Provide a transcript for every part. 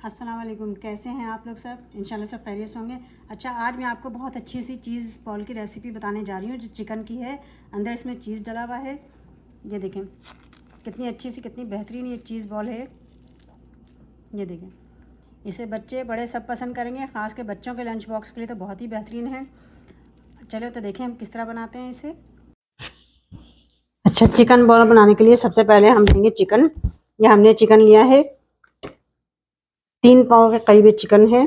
अस्सलाम वालेकुम। कैसे हैं आप लोग सब? इंशाल्लाह सब खैरियत से होंगे। अच्छा, आज मैं आपको बहुत अच्छी सी चीज़ बॉल की रेसिपी बताने जा रही हूँ जो चिकन की है। अंदर इसमें चीज़ डला हुआ है। ये देखें कितनी अच्छी सी, कितनी बेहतरीन ये चीज़ बॉल है। ये देखें, इसे बच्चे बड़े सब पसंद करेंगे, ख़ास के बच्चों के लंच बॉक्स के लिए तो बहुत ही बेहतरीन है। चलो तो देखें हम किस तरह बनाते हैं इसे। अच्छा, चिकन बॉल बनाने के लिए सबसे पहले हम लेंगे चिकन। यह हमने चिकन लिया है, 3 पाव के करीब चिकन है,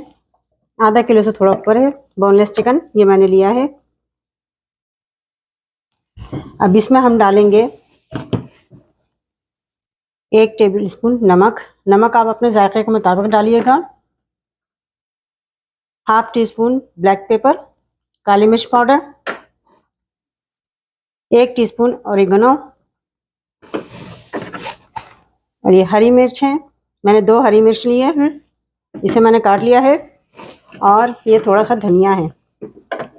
आधा किलो से थोड़ा ऊपर है। बोनलेस चिकन ये मैंने लिया है। अब इसमें हम डालेंगे 1 टेबल स्पून नमक। नमक आप अपने जायके के मुताबिक डालिएगा। Half teaspoon black pepper, काली मिर्च पाउडर, 1 टीस्पून ऑरिगेनो, और ये हरी मिर्च है। मैंने 2 हरी मिर्च ली है, इसे मैंने काट लिया है। और ये थोड़ा सा धनिया है,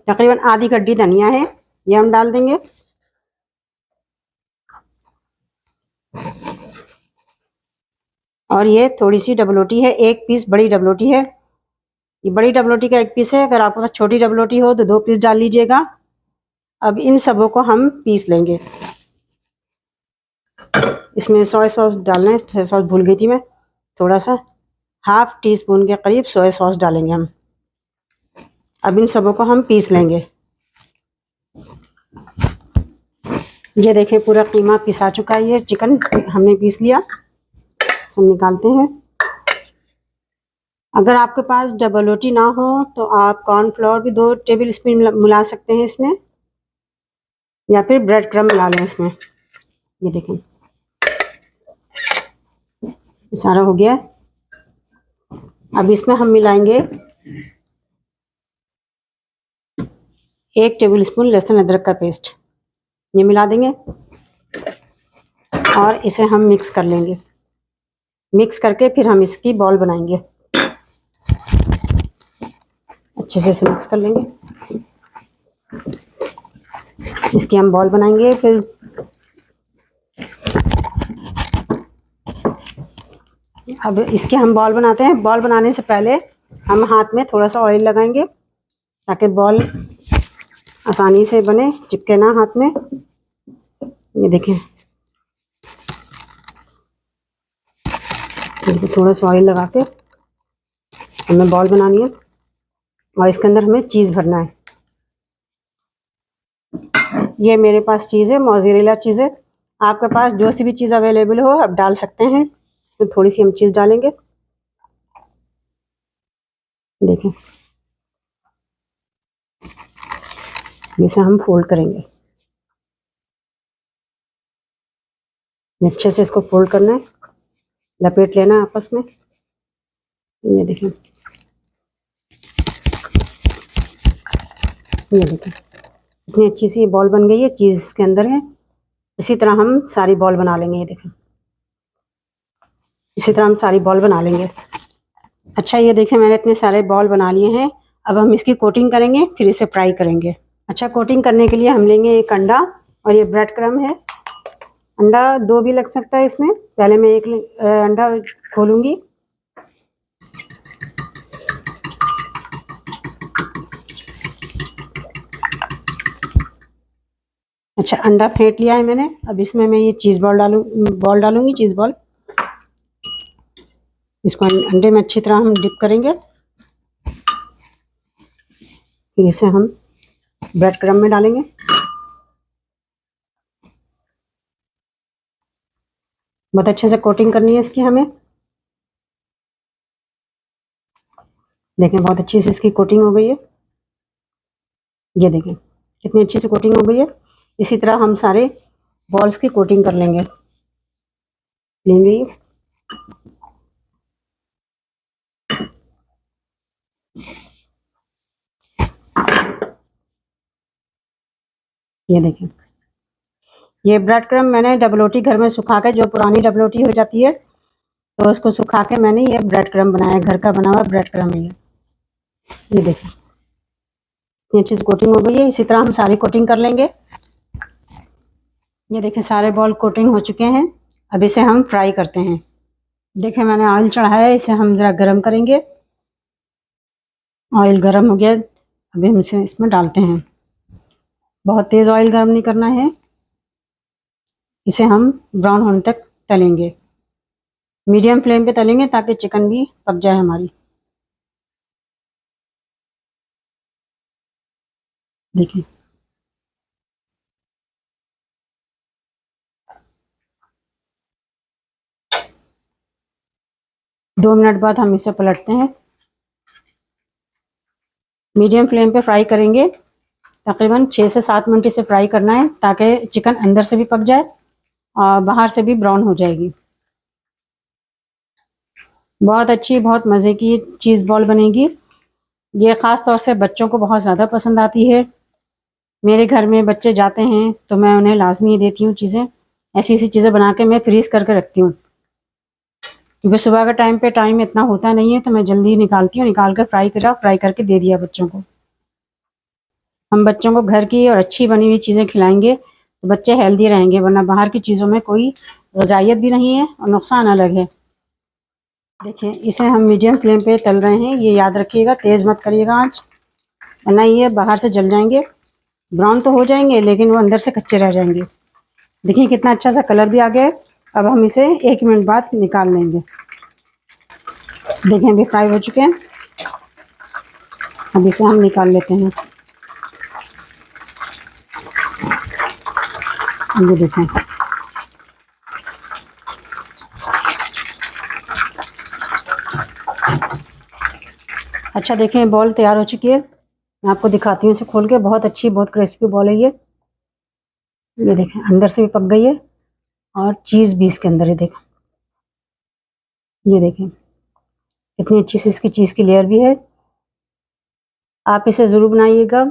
तकरीबन आधी गड्डी धनिया है, ये हम डाल देंगे। और ये थोड़ी सी डबलोटी है, 1 पीस बड़ी डबलोटी है। ये बड़ी डबलोटी का 1 पीस है। अगर आपके पास छोटी डबलोटी हो तो 2 पीस डाल लीजिएगा। अब इन सबों को हम पीस लेंगे। इसमें सोया सॉस डालना है, सोया सॉस भूल गई थी मैं। थोड़ा सा हाफ टी स्पून के करीब सोया सॉस डालेंगे हम। अब इन सबों को हम पीस लेंगे। ये देखें पूरा कीमा पिसा चुका है, ये चिकन हमने पीस लिया। सब निकालते हैं। अगर आपके पास डबल रोटी ना हो तो आप कॉर्नफ्लोर भी 2 टेबल स्पून मिला सकते हैं इसमें, या फिर ब्रेड क्रम्ब मिला लें इसमें। ये देखें सारा हो गया। अब इसमें हम मिलाएंगे 1 टेबल स्पून लहसुन अदरक का पेस्ट, ये मिला देंगे और इसे हम मिक्स कर लेंगे। मिक्स करके फिर हम इसकी बॉल बनाएंगे। अच्छे से इसे मिक्स कर लेंगे। इसकी हम बॉल बनाएंगे। फिर अब इसके हम बॉल बनाते हैं। बॉल बनाने से पहले हम हाथ में थोड़ा सा ऑयल लगाएंगे ताकि बॉल आसानी से बने, चिपके ना हाथ में। ये देखें, थोड़ा सा ऑयल लगा के हमें बॉल बनानी है और इसके अंदर हमें चीज़ भरना है। ये मेरे पास चीज़ है, मोज़रेला चीज़ है। आपके पास जो सी भी चीज़ अवेलेबल हो आप डाल सकते हैं। तो थोड़ी सी हम चीज़ डालेंगे। देखें, इसे हम फोल्ड करेंगे। अच्छे से इसको फोल्ड करना है, लपेट लेना है आपस में। ये देखें, ये देखें इतनी अच्छी सी बॉल बन गई है, चीज़ के अंदर है। इसी तरह हम सारी बॉल बना लेंगे। ये देखें, इसी तरह हम सारी बॉल बना लेंगे। अच्छा, ये देखें मैंने इतने सारे बॉल बना लिए हैं। अब हम इसकी कोटिंग करेंगे, फिर इसे फ्राई करेंगे। अच्छा, कोटिंग करने के लिए हम लेंगे 1 अंडा और ये ब्रेड क्रम्ब है। अंडा 2 भी लग सकता है इसमें। पहले मैं 1 अंडा खोलूंगी। अच्छा, अंडा फेंट लिया है मैंने। अब इसमें मैं ये चीज़ बॉल डालूंगी, चीज़ बॉल। इसको अंडे में अच्छी तरह हम डिप करेंगे। फिर इसे हम ब्रेड क्रम्ब में डालेंगे। बहुत अच्छे से कोटिंग करनी है इसकी हमें। देखें बहुत अच्छी से इसकी कोटिंग हो गई है। ये देखें कितनी अच्छी से कोटिंग हो गई है। इसी तरह हम सारे बॉल्स की कोटिंग कर लेंगे। ये देखें, ये ब्रेड क्रम्ब मैंने डबलोटी घर में सुखा के, जो पुरानी डबलोटी हो जाती है तो उसको सुखा के मैंने ये ब्रेड क्रम्ब बनाया, घर का बना हुआ ब्रेड क्रम्ब है ये देखें इतनी अच्छी से कोटिंग हो गई है। इसी तरह हम सारी कोटिंग कर लेंगे। ये देखें सारे बॉल कोटिंग हो चुके हैं। अब इसे हम फ्राई करते हैं। देखिए मैंने ऑयल चढ़ाया है, इसे हम ज़रा गरम करेंगे। ऑयल गरम हो गया, अभी हम इसे इसमें डालते हैं। बहुत तेज़ ऑयल गरम नहीं करना है, इसे हम ब्राउन होने तक तलेंगे। मीडियम फ्लेम पे तलेंगे ताकि चिकन भी पक जाए हमारी। देखिए दो मिनट बाद हम इसे पलटते हैं। मीडियम फ्लेम पे फ्राई करेंगे, तकरीबन 6 से 7 मिनट इसे फ्राई करना है ताकि चिकन अंदर से भी पक जाए और बाहर से भी ब्राउन हो जाएगी। बहुत अच्छी, बहुत मज़े की चीज़ बॉल बनेगी। ये ख़ास तौर से बच्चों को बहुत ज़्यादा पसंद आती है। मेरे घर में बच्चे जाते हैं तो मैं उन्हें लाजमी देती हूँ चीज़ें। ऐसी ऐसी चीज़ें बना के मैं फ्रीज़ करके रखती हूँ, क्योंकि सुबह का टाइम पे टाइम इतना होता नहीं है, तो मैं जल्दी निकालती हूँ, निकाल कर फ्राई करके दे दिया बच्चों को। हम बच्चों को घर की और अच्छी बनी हुई चीज़ें खिलाएंगे तो बच्चे हेल्दी रहेंगे, वरना बाहर की चीज़ों में कोई ग़िज़ाइयत भी नहीं है और नुकसान अलग है। देखिए इसे हम मीडियम फ्लेम पे तल रहे हैं, ये याद रखिएगा, तेज़ मत करिएगा आँच, वरना ये बाहर से जल जाएंगे। ब्राउन तो हो जाएंगे लेकिन वो अंदर से कच्चे रह जाएंगे। देखिए कितना अच्छा सा कलर भी आ गया है। अब हम इसे 1 मिनट बाद निकाल लेंगे। देखिए अभी फ्राई हो चुके हैं, अब इसे हम निकाल लेते हैं। ये देखें, अच्छा देखें बॉल तैयार हो चुकी है। मैं आपको दिखाती हूँ इसे खोल के, बहुत अच्छी, बहुत क्रिस्पी बॉल है ये देखें अंदर से भी पक गई है और चीज़ भी इसके अंदर है। देखें, ये देखें कितनी अच्छी सी इसकी चीज़ की लेयर भी है। आप इसे ज़रूर बनाइएगा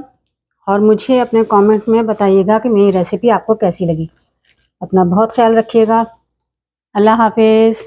और मुझे अपने कमेंट में बताइएगा कि मेरी रेसिपी आपको कैसी लगी। अपना बहुत ख्याल रखिएगा। अल्लाह हाफिज़।